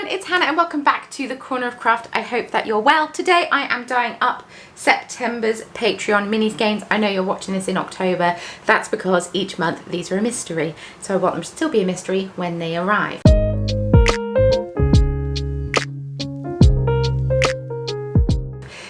everyone, it's Hannah and welcome back to the Corner of Craft. I hope that you're well. Today I am dyeing up September's Patreon mini skeins. I know you're watching this in October. That's because each month these are a mystery, so I want them to still be a mystery when they arrive.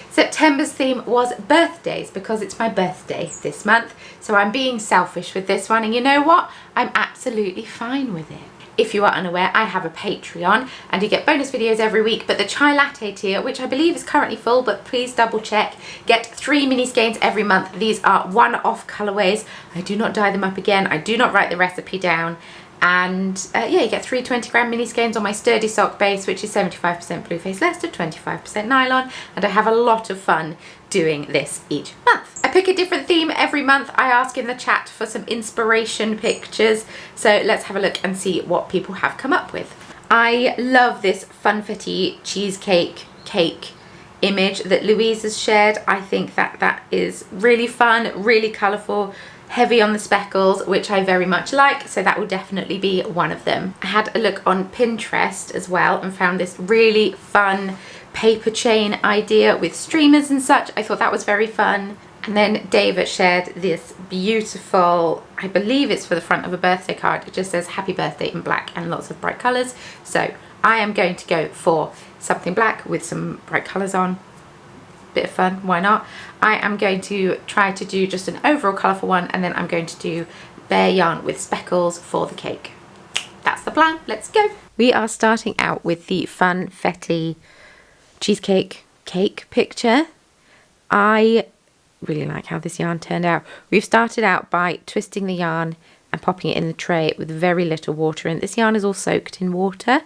September's theme was birthdays because it's my birthday this month, so I'm being selfish with this one, and you know what? I'm absolutely fine with it. If you are unaware, I have a Patreon and you get bonus videos every week, but the chai latte tier, which I believe is currently full, but please double check, get 3 mini skeins every month. These are one-off colorways. I do not dye them up again. I do not write the recipe down. And yeah, you get 3 20-gram mini skeins on my sturdy sock base, which is 75% blue face Leicester, 25% nylon, and I have a lot of fun doing this each month. I pick a different theme every month. I ask in the chat for some inspiration pictures, so let's have a look and see what people have come up with. I love this funfetti cheesecake cake image that Louise has shared. I think that that is really fun, really colourful, heavy on the speckles, which I very much like, so that will definitely be one of them. I had a look on Pinterest as well and found this really fun paper chain idea with streamers and such. I thought that was very fun. And then David shared this beautiful, I believe it's for the front of a birthday card. It just says happy birthday in black and lots of bright colours. So I am going to go for something black with some bright colours on. Bit of fun, why not? I am going to try to do just an overall colourful one, and then I'm going to do bare yarn with speckles for the cake. That's the plan, let's go. We are starting out with the funfetti cheesecake cake picture. I really like how this yarn turned out. We've started out by twisting the yarn and popping it in the tray with very little water in. This yarn is all soaked in water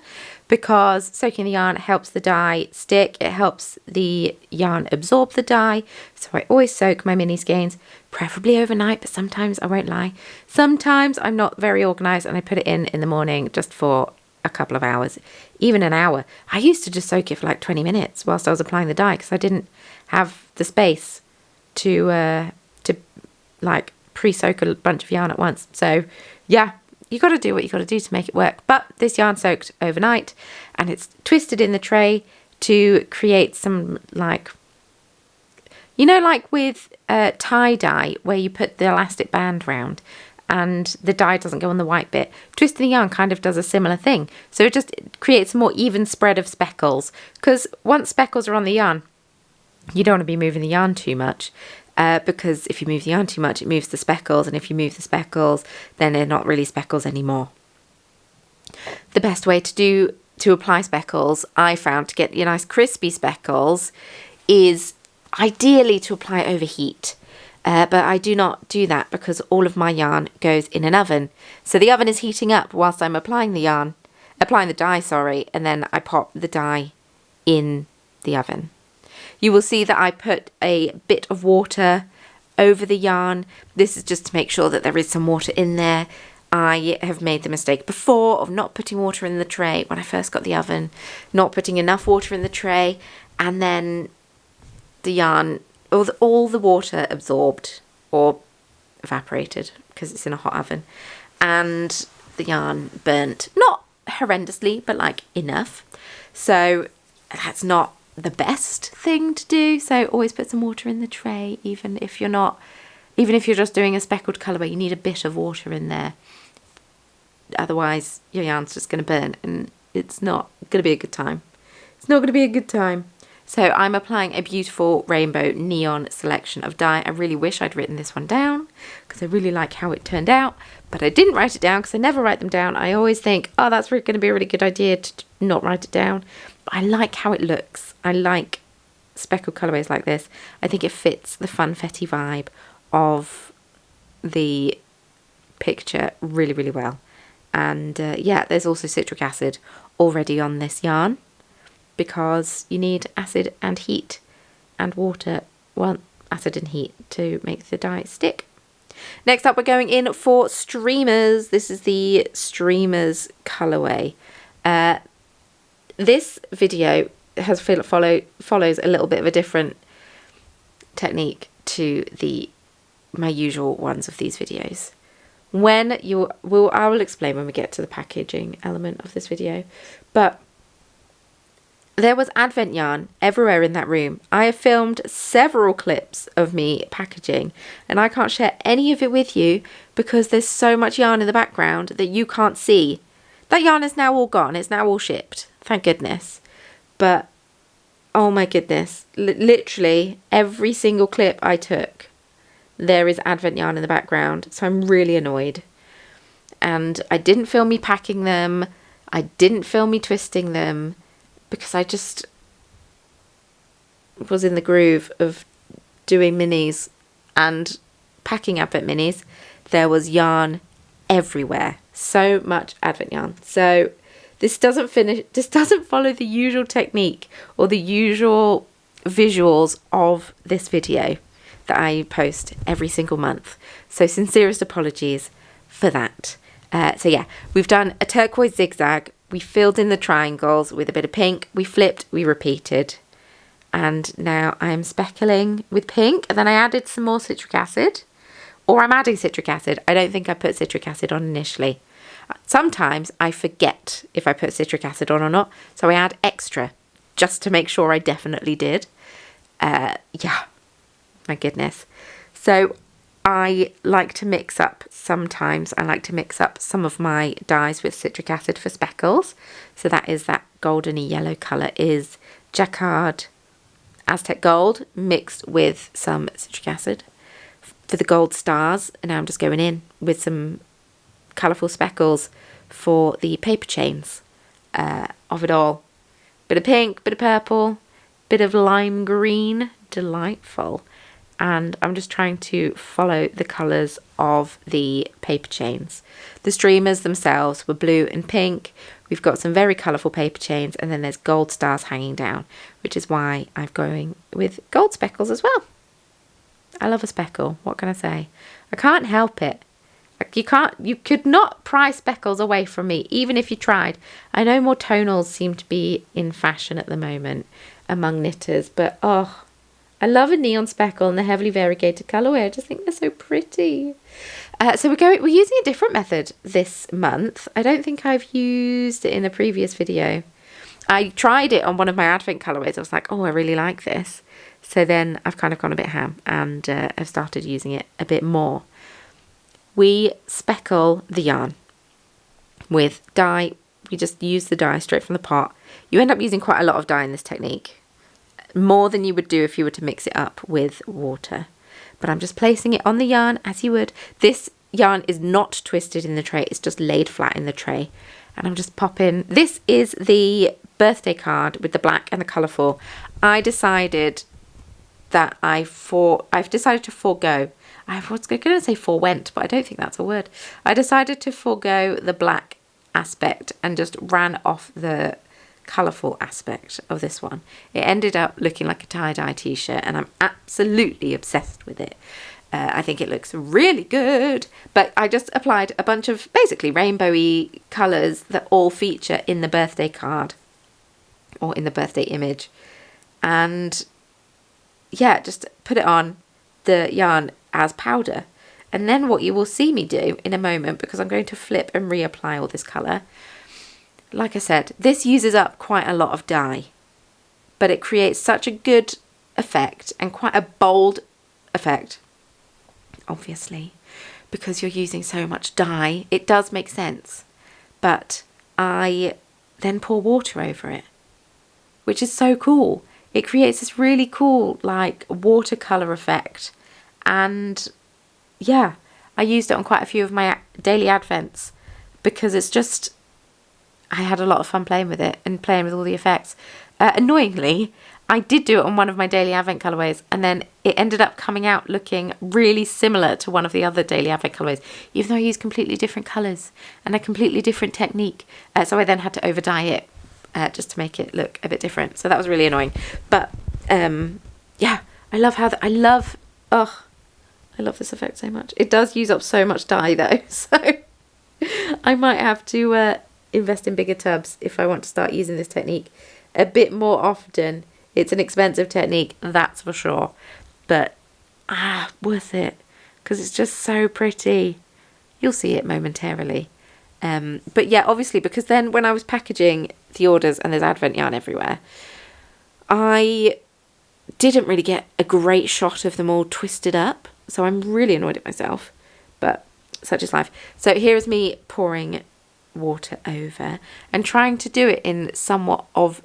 because soaking the yarn helps the dye stick. It helps the yarn absorb the dye. So I always soak my mini skeins, preferably overnight, but sometimes I won't lie. Sometimes I'm not very organised and I put it in the morning just for a couple of hours, even an hour. I used to just soak it for like 20 minutes whilst I was applying the dye because I didn't have the space to like pre-soak a bunch of yarn at once. So yeah, you got to do what you got to do to make it work. But this yarn soaked overnight and it's twisted in the tray to create some, like, you know, like with tie-dye where you put the elastic band round and the dye doesn't go on the white bit. Twisting the yarn kind of does a similar thing. So it just creates a more even spread of speckles, because once speckles are on the yarn, you don't want to be moving the yarn too much. Because if you move the yarn too much, it moves the speckles, and if you move the speckles, then they're not really speckles anymore. The best way to apply speckles, I found, to get your nice crispy speckles, is ideally to apply over heat. But I do not do that because all of my yarn goes in an oven. So the oven is heating up whilst I'm applying the dye, sorry, and then I pop the dye in the oven. You will see that I put a bit of water over the yarn. This is just to make sure that there is some water in there. I have made the mistake before of not putting water in the tray when I first got the oven, not putting enough water in the tray, and then the yarn, all the water absorbed or evaporated because it's in a hot oven, and the yarn burnt, not horrendously, but like enough. So that's not the best thing to do, so always put some water in the tray. Even if you're just doing a speckled colourway, you need a bit of water in there, otherwise your yarn's just going to burn and it's not going to be a good time. It's not going to be a good time. So I'm applying a beautiful rainbow neon selection of dye. I really wish I'd written this one down because I really like how it turned out, but I didn't write it down because I never write them down. I always think, oh, that's going to be a really good idea to not write it down. But I like how it looks. I like speckled colourways like this. I think it fits the funfetti vibe of the picture really, really well. And yeah, there's also citric acid already on this yarn, because you need acid and heat and water, well, acid and heat to make the dye stick. Next up, we're going in for streamers. This is the streamers colourway. This video follows a little bit of a different technique to my usual ones of these videos. I will explain when we get to the packaging element of this video, but There was Advent yarn everywhere in that room. I have filmed several clips of me packaging and I can't share any of it with you because there's so much yarn in the background that you can't see. That yarn is now all gone. It's now all shipped. Thank goodness. But, oh my goodness. Literally every single clip I took, there is Advent yarn in the background. So I'm really annoyed. And I didn't film me packing them. I didn't film me twisting them, because I just was in the groove of doing minis and packing Advent minis. There was yarn everywhere. So much Advent yarn. So this doesn't follow the usual technique or the usual visuals of this video that I post every single month. So sincerest apologies for that. So yeah, we've done a turquoise zigzag. We filled in the triangles with a bit of pink. We flipped, we repeated. And now I'm speckling with pink. And then I added some more citric acid. Or I'm adding citric acid. I don't think I put citric acid on initially. Sometimes I forget if I put citric acid on or not. So I add extra just to make sure I definitely did. Yeah, my goodness. So I like to mix up, sometimes I like to mix up some of my dyes with citric acid for speckles. So that is that goldeny yellow colour is Jacquard Aztec Gold mixed with some citric acid. For the gold stars, and now I'm just going in with some colourful speckles for the paper chains of it all. Bit of pink, bit of purple, bit of lime green, delightful. And I'm just trying to follow the colours of the paper chains. The streamers themselves were blue and pink. We've got some very colourful paper chains, and then there's gold stars hanging down, which is why I'm going with gold speckles as well. I love a speckle, what can I say? I can't help it. You could not pry speckles away from me, even if you tried. I know more tonals seem to be in fashion at the moment among knitters, but oh, I love a neon speckle and the heavily variegated colourway. I just think they're so pretty. So we're using a different method this month. I don't think I've used it in a previous video. I tried it on one of my Advent colourways. I was like, oh, I really like this. So then I've kind of gone a bit ham and I've started using it a bit more. We speckle the yarn with dye. We just use the dye straight from the pot. You end up using quite a lot of dye in this technique. More than you would do if you were to mix it up with water. But I'm just placing it on the yarn as you would. This yarn is not twisted in the tray. It's just laid flat in the tray. And I'm just popping. This is the birthday card with the black and the colourful. I decided that I've decided to forego. I was going to say forewent, but I don't think that's a word. I decided to forego the black aspect and just ran off the colourful aspect of this one. It ended up looking like a tie-dye t-shirt and I'm absolutely obsessed with it. I think it looks really good, but I just applied a bunch of basically rainbowy colours that all feature in the birthday card or in the birthday image, and yeah, just put it on the yarn as powder. And then what you will see me do in a moment, because I'm going to flip and reapply all this colour. Like I said, this uses up quite a lot of dye, but it creates such a good effect and quite a bold effect. Obviously, because you're using so much dye, it does make sense. But I then pour water over it, which is so cool. It creates this really cool, like, watercolour effect. And yeah, I used it on quite a few of my daily advents because it's just, I had a lot of fun playing with it and playing with all the effects. Annoyingly, I did do it on one of my daily advent colourways, and then it ended up coming out looking really similar to one of the other daily advent colourways, even though I used completely different colours and a completely different technique. So I then had to over dye it just to make it look a bit different. So that was really annoying. But yeah, I love how I love this effect so much. It does use up so much dye though, so I might have to invest in bigger tubs if I want to start using this technique a bit more often. It's an expensive technique, that's for sure, but worth it because it's just so pretty. You'll see it momentarily. But yeah, obviously, because then when I was packaging the orders and there's advent yarn everywhere, I didn't really get a great shot of them all twisted up. So I'm really annoyed at myself, but such is life. So here is me pouring water over and trying to do it in somewhat of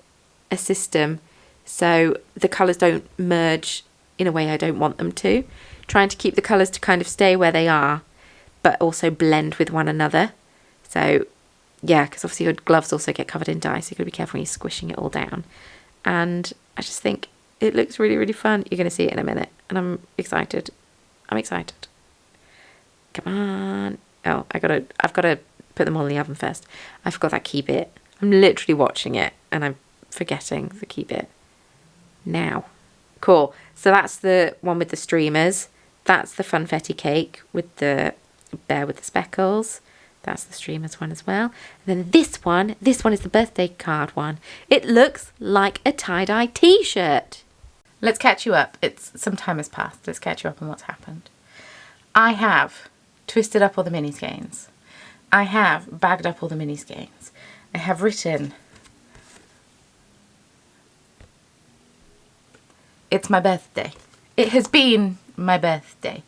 a system so the colours don't merge in a way I don't want them to. Trying to keep the colours to kind of stay where they are, but also blend with one another. So yeah, because obviously your gloves also get covered in dye, so you've got to be careful when you're squishing it all down. And I just think it looks really, really fun. You're going to see it in a minute, and I'm excited. I'm excited. Come on. Oh, I've got to put them all in the oven first. I forgot that key bit. I'm literally watching it, and I'm forgetting the key bit. Now. Cool. So that's the one with the streamers. That's the funfetti cake with the bear with the speckles. That's the streamers one as well. And then this one is the birthday card one. It looks like a tie-dye t-shirt. Let's catch you up. Some time has passed. Let's catch you up on what's happened. I have twisted up all the mini skeins. I have bagged up all the mini skeins. I have written, it's my birthday. It has been my birthday.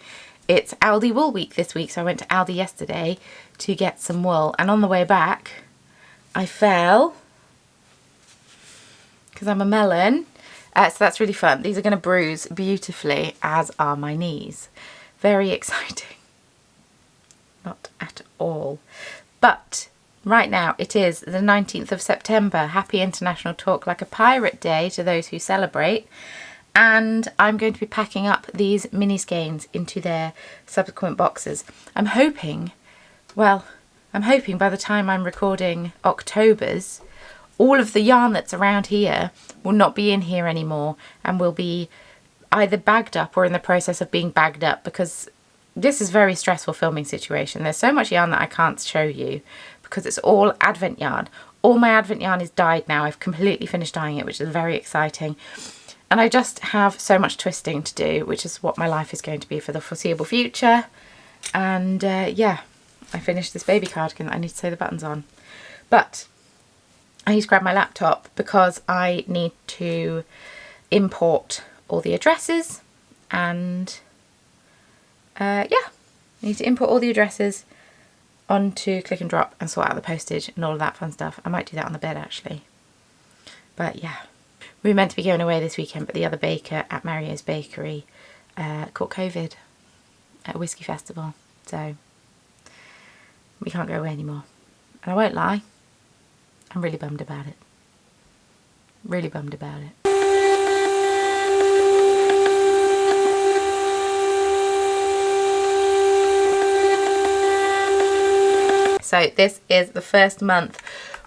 It's Aldi Wool Week this week, so I went to Aldi yesterday to get some wool, and on the way back I fell because I'm a melon. So that's really fun. These are going to bruise beautifully, as are my knees. Very exciting. Not at all. But right now it is the 19th of September. Happy International Talk Like a Pirate Day to those who celebrate. And I'm going to be packing up these mini skeins into their subsequent boxes. I'm hoping by the time I'm recording October's, all of the yarn that's around here will not be in here anymore and will be either bagged up or in the process of being bagged up, because this is a very stressful filming situation. There's so much yarn that I can't show you because it's all advent yarn. All my advent yarn is dyed now. I've completely finished dyeing it, which is very exciting. And I just have so much twisting to do, which is what my life is going to be for the foreseeable future. And yeah, I finished this baby cardigan that I need to sew the buttons on. But I need to grab my laptop because I need to import all the addresses. And yeah, I need to import all the addresses onto Click and Drop and sort out the postage and all of that fun stuff. I might do that on the bed actually. But yeah. We were meant to be going away this weekend, but the other baker at Mario's Bakery caught COVID at a whiskey festival. So we can't go away anymore. And I won't lie, I'm really bummed about it. Really bummed about it. So this is the first month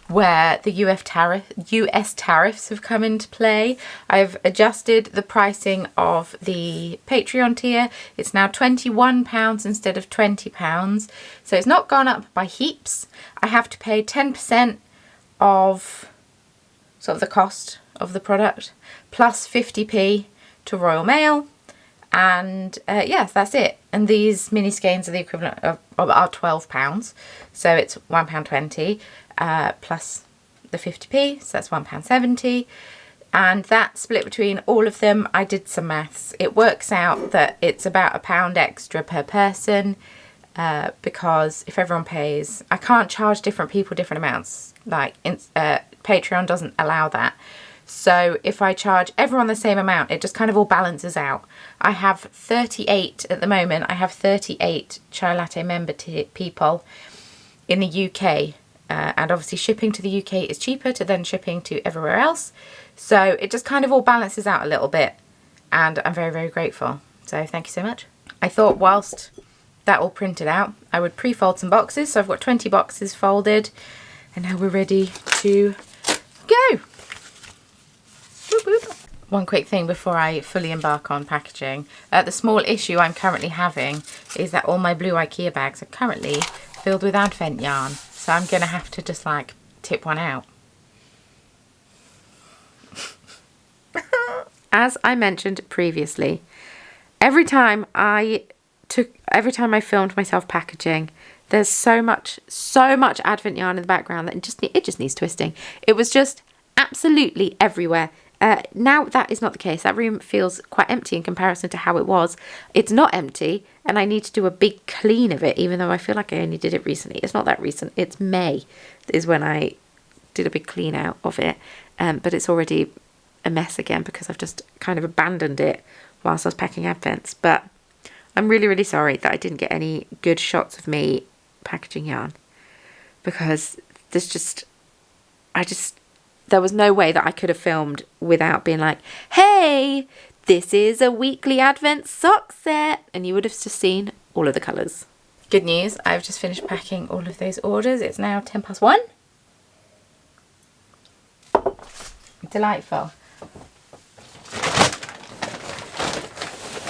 where the US tariffs have come into play. I've adjusted the pricing of the Patreon tier. It's now £21 instead of £20. So it's not gone up by heaps. I have to pay 10% of sort of the cost of the product plus 50p to Royal Mail. And yes, that's it. And these mini skeins are the equivalent of are £12. So it's £1.20. Plus the 50p, so that's £1.70, and that split between all of them. I did some maths. It works out that it's about £1 extra per person, because if everyone pays, I can't charge different people different amounts, like Patreon doesn't allow that. So if I charge everyone the same amount, it just kind of all balances out. I have 38 at the moment. I have 38 Chai Latte member people in the UK. And obviously shipping to the UK is cheaper than shipping to everywhere else. So it just kind of all balances out a little bit. And I'm very, very grateful. So thank you so much. I thought whilst that all printed out, I would pre-fold some boxes. So I've got 20 boxes folded. And now we're ready to go. Boop, boop. One quick thing before I fully embark on packaging. The small issue I'm currently having is that all my blue IKEA bags are currently filled with advent yarn. So I'm going to have to just like tip one out. As I mentioned previously, every time I every time I filmed myself packaging, there's so much advent yarn in the background that it just needs twisting. It was just absolutely everywhere. Now that is not the case. That room feels quite empty in comparison to how it was. It's not empty, and I need to do a big clean of it, even though I feel like I only did it recently. It's not that recent. It's May is when I did a big clean out of it, but it's already a mess again because I've just kind of abandoned it whilst I was packing advents. But I'm really, really sorry that I didn't get any good shots of me packaging yarn, because there was no way that I could have filmed without being like, hey, this is a weekly advent sock set, and you would have just seen all of the colours. Good news, I've just finished packing all of those orders. It's now 1:10. Delightful.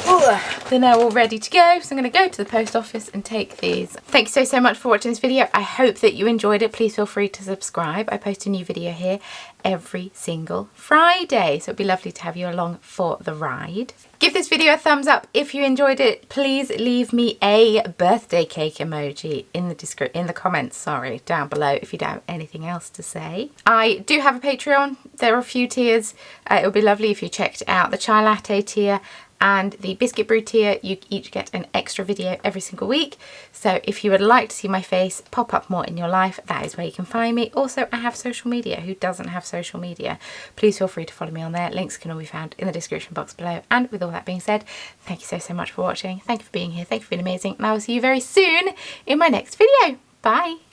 Ooh, they're now all ready to go, so I'm going to go to the post office and take these. Thank you so much for watching this video. I hope that you enjoyed it. Please feel free to subscribe. I post a new video here every single Friday, so it'd be lovely to have you along for the ride. Give this video a thumbs up if you enjoyed it. Please leave me a birthday cake emoji in the comments, down below, if you don't have anything else to say. I do have a Patreon. There are a few tiers. It would be lovely if you checked out the chai latte tier and the biscuit brew tier. You each get an extra video every single week. So if you would like to see my face pop up more in your life, that is where you can find me. Also, I have social media. Who doesn't have social media? Please feel free to follow me on there. Links can all be found in the description box below. And with all that being said, thank you so much for watching. Thank you for being here. Thank you for being amazing. And I will see you very soon in my next video. Bye.